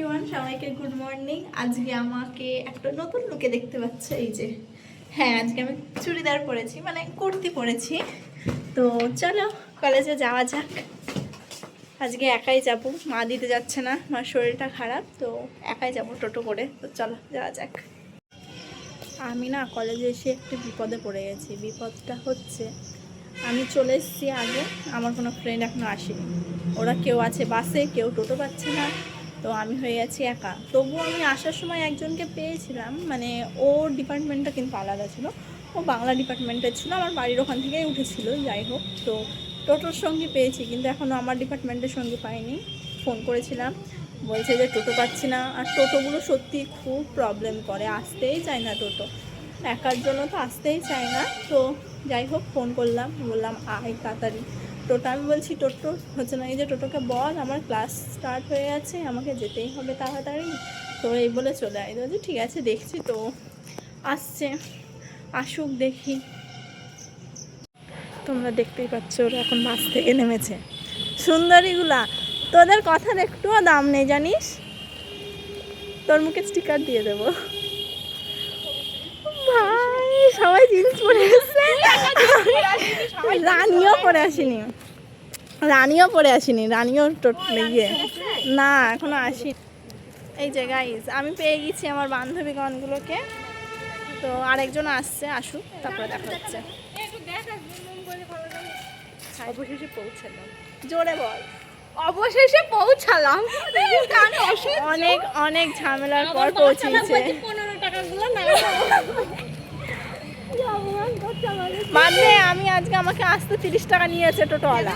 Everyone, সবাইকে good morning. আজকে আমাকে একটা নতুন লুকে দেখতে পাচ্ছে। এই যে হ্যাঁ, আজকে আমি চুড়িদার পরেছি, মানে কুর্তি পরেছি। তো চলো কলেজে যাওয়া যাক। আজকে একাই যাব, মা দিতে যাচ্ছে না, মার শরীরটা খারাপ, তো একাই যাব টোটো করে। তো চলো যাওয়া যাক। আমি না কলেজে এসে একটু বিপদে পড়ে গেছি। বিপদটা হচ্ছে আমি চলে এসেছি আগে, আমার কোনো ফ্রেন্ড এখনও আসেনি। ওরা কেউ আছে বাসে, কেউ টোটো পাচ্ছে না, তো আমি হয়ে যাচ্ছি একা। তবুও আমি আসার সময় একজনকে পেয়েছিলাম, মানে ওর ডিপার্টমেন্টটা কিন্তু আলাদা ছিল, ও বাংলা ডিপার্টমেন্টের ছিল, আমার বাড়ির ওখান থেকেই উঠেছিল। যাই হোক, তো টোটোর সঙ্গে পেয়েছি, কিন্তু এখনও আমার ডিপার্টমেন্টের সঙ্গে পাইনি। ফোন করেছিলাম, বলছে যে টোটো পাচ্ছি না। আর টোটোগুলো সত্যি খুব প্রবলেম করে, আসতেই চায় না টোটো, একার জন্য তো আসতেই চায় না। তো যাই হোক, ফোন করলাম, বললাম আয় তাড়াতাড়ি। টোটো আমি বলছি টোটো হচ্ছে না, এই যে টোটোকে বল আমার ক্লাস স্টার্ট হয়ে গেছে, আমাকে যেতেই হবে তাড়াতাড়ি। তো এই বলে চলে আয়। বলছি ঠিক আছে, দেখছি। তো আসছে, আসুক দেখি। তোমরা দেখতেই পাচ্ছ ওরা এখন বাস থেকে নেমেছে। সুন্দরীগুলা, তোদের কথার একটুও দাম নেই জানিস, তোর মুখে স্টিকার দিয়ে দেবো। ভাই সবাই জিন্স পরে এসছে, রানিও পরে আসেনি, রানিও গিয়ে না এখনো আসি। এই যে গাইস, আমি পেয়ে গেছি আমার বান্ধবীগণগুলোকে। তো আরেকজন আসছে, আসুক, তারপরে দেখা হচ্ছে। অবশেষে পৌঁছালাম। জোরে বল। অবশেষে পৌঁছালাম। অনেক অনেক ঝামেলার পর পৌঁছেছে। 15 টাকাগুলো না মানে আমি আজকে আমাকে আসতে 30 টাকা নিয়েছে টোটোওয়ালা।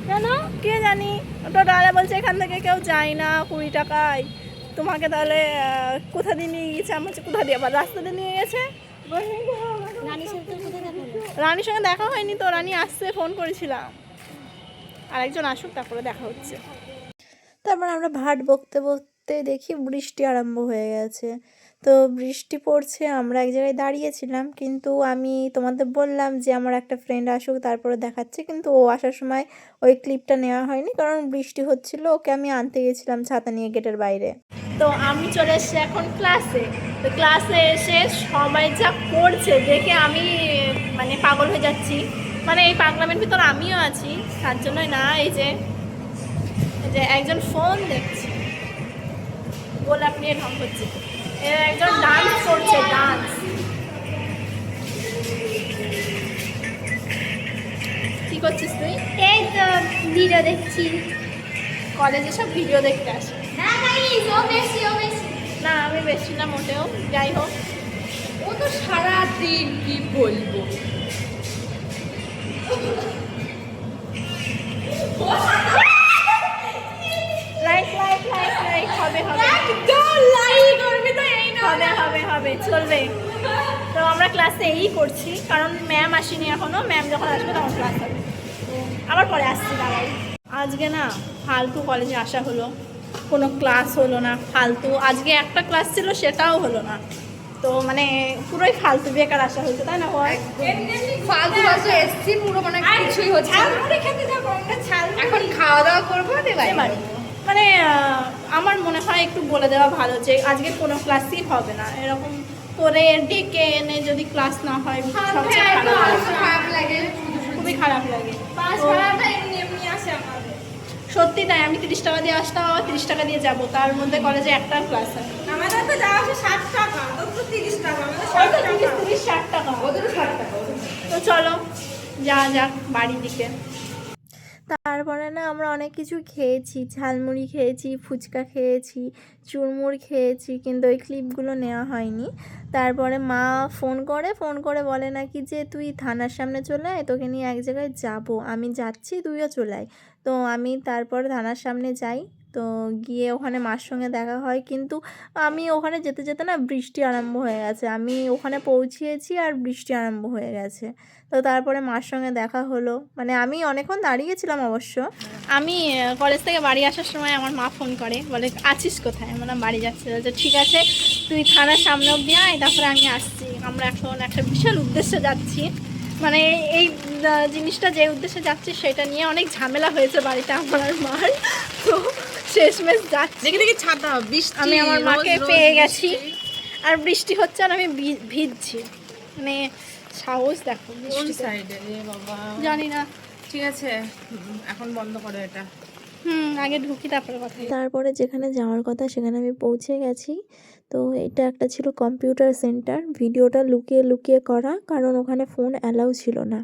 কেন কে জানি, টোটোওয়ালা বলছে এখান থেকে কেউ যায় না 20 টাকায়। তোমাকে তাহলে কোথা দিয়ে নিয়ে গেছে? আমি বলছি কোথা দিয়ে, আবার রাস্তা দিয়ে নিয়ে গেছে। রানীর সঙ্গে দেখা হয়নি তো, রানী আসছে, ফোন করেছিলাম। আরেকজন আসুক, তারপরে দেখা হচ্ছে। তারপর আমরা ভাট বকতে বকতে দেখি বৃষ্টি আরম্ভ হয়ে গেছে। তো বৃষ্টি পড়ছে, আমরা এক জায়গায় দাঁড়িয়েছিলাম, কিন্তু আমি তোমাদের বললাম যে আমার একটা ফ্রেন্ড আসুক তারপরে দেখাচ্ছে, কিন্তু ও আসার সময় ওই ক্লিপটা নেওয়া হয়নি, কারণ বৃষ্টি হচ্ছিল। ওকে আমি আনতে গেছিলাম ছাতা নিয়ে গেটের বাইরে। তো আমি চলে এসেছি এখন ক্লাসে। তো ক্লাসে এসে সবাই যা করছে দেখে আমি মানে পাগল হয়ে যাচ্ছি। মানে এই পাগলামের ভিতর আমিও আছি, তার জন্যই না। এই যে একজন ফোন দেখছি, গোলাপ নিয়ে ঢং করছে, একজন ডান্স করছে, ডান্স। কি করছিস তুই? এই তো ভিডিও দেখছি। কলেজে সব ভিডিও দেখতে আসে না গাইস, ও বেশি না? আমি বেশি না মোটেও। যাই হোক, ও তো সারা দিন কি বলবো। লাইক লাইক লাইক লাইক হবে হবে লাইক করবি তো এই না হবে হবে হবে চলবে। তো আমরা ক্লাসে এই করছি, কারণ ম্যাম আসেনি এখনো। ম্যাম যখন আসবে তখন ক্লাস হবে। তো আবার পরে আসছি, দাঁড়াই। আজকে না ফালতু কলেজে আসা হলো, কোনো ক্লাস হলো না, ফালতু। আজকে একটা ক্লাস ছিল, সেটাও হলো না। তো মানে পুরোই ফালতু, বেকার আসা হয়েছে, তাই না? ফালতু বাসে এসছি, পুরো মানে কিছুই হচ্ছে না। এখন খাওয়া দাওয়া করবো বাড়ি। মানে আমার মনে হয় একটু বলে দেওয়া ভালো যে আজকে কোনো ক্লাসই হবে না, এরকম করে ডেকে এনে যদি ক্লাস না হয় সবচেয়ে খারাপ লাগে, খুবই খারাপ লাগে। সত্যি তাই, আমি 30 টাকা দিয়ে আসতাম, আবার 30 টাকা দিয়ে যাবো, তার মধ্যে কলেজে একটা ক্লাস হয়। আমাদের তো যাওয়া আসে 60 টাকা, তোর তো 30 টাকা, 60 টাকা। ওদের 60 টাকা। তো চলো যাওয়া যাক বাড়ির দিকে। তারপরে না আমরা অনেক কিছু খেয়েছি, ঝালমুড়ি খেয়েছি, ফুচকা খেয়েছি, চুরমুর খেয়েছি, কিন্তু ওই ক্লিপগুলো নেওয়া হয়নি। তারপরে মা ফোন করে বলে নাকি যে তুই থানার সামনে চলে আয়, তোকে নিয়ে এক জায়গায় যাব। আমি যাচ্ছি, তুইও চলে আয়। তো আমি তারপর থানার সামনে যাই। তো গিয়ে ওখানে মার সঙ্গে দেখা হয়, কিন্তু আমি ওখানে যেতে যেতে না বৃষ্টি আরম্ভ হয়ে গেছে। আমি ওখানে পৌঁছিয়েছি আর বৃষ্টি আরম্ভ হয়ে গেছে। তো তারপরে মার সঙ্গে দেখা হলো, মানে আমি অনেকক্ষণ দাঁড়িয়েছিলাম অবশ্য। আমি কলেজ থেকে বাড়ি আসার সময় আমার মা ফোন করে, বলে আছিস কোথায়? আমরা বাড়ি যাচ্ছি। বলছে ঠিক আছে, তুই থানার সামনে অব্দি আয়, তারপরে আমি আসছি। আমরা এখন একটা বিশাল উদ্দেশ্যে যাচ্ছি। মানে এই জিনিসটা যে উদ্দেশ্যে যাচ্ছি সেটা নিয়ে অনেক ঝামেলা হয়েছে বাড়িতে আমার আর মার। তো শেষমেশ যাচ্ছি। দেখি দেখি ছাতা বৃষ্টি, আমি আমার রোজ মাকে রোজ পেয়ে বৃষ্টি। গেছি, আর বৃষ্টি হচ্ছে আর আমি ভিজছি, মানে সাহস দেখো কোন বৃষ্টিতে। সাইডে রে বাবা জানি না। ঠিক আছে এখন বন্ধ করো এটা। আগে ঢুকি তারপরে কথা। তারপরে যেখানে যাওয়ার কথা সেখানে আমি পৌঁছে গেছি। তো এটা একটা ছিল কম্পিউটার সেন্টার, ভিডিওটা লুকিয়ে লুকিয়ে করা, কারণ ওখানে ফোন অ্যালাউ ছিল না।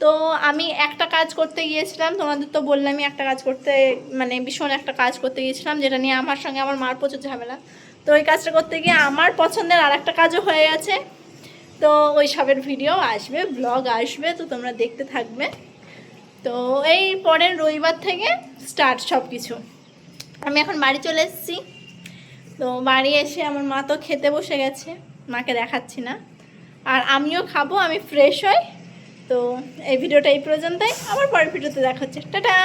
তো আমি একটা কাজ করতে গিয়েছিলাম, তোমাদের তো বললামই একটা কাজ করতে, মানে ভীষণ একটা কাজ করতে গিয়েছিলাম যেটা নিয়ে আমার সঙ্গে আমার মার প্রচুর ঝামেলা। তো ওই কাজটা করতে গিয়ে আমার পছন্দের আর একটা কাজও হয়ে গেছে। তো ওই সবের ভিডিও আসবে, ব্লগ আসবে, তো তোমরা দেখতে থাকবে। তো এই পরের রবিবার থেকে স্টার্ট সব কিছু। আমি এখন বাড়ি চলে এসেছি। তো বাড়ি এসে আমার মা তো খেতে বসে গেছে, মাকে দেখাচ্ছি না, আর আমিও খাবো, আমি ফ্রেশ হই। তো এই ভিডিওটা এই পর্যন্তই, আবার পরের ভিডিওতে দেখা হচ্ছে, টাটা।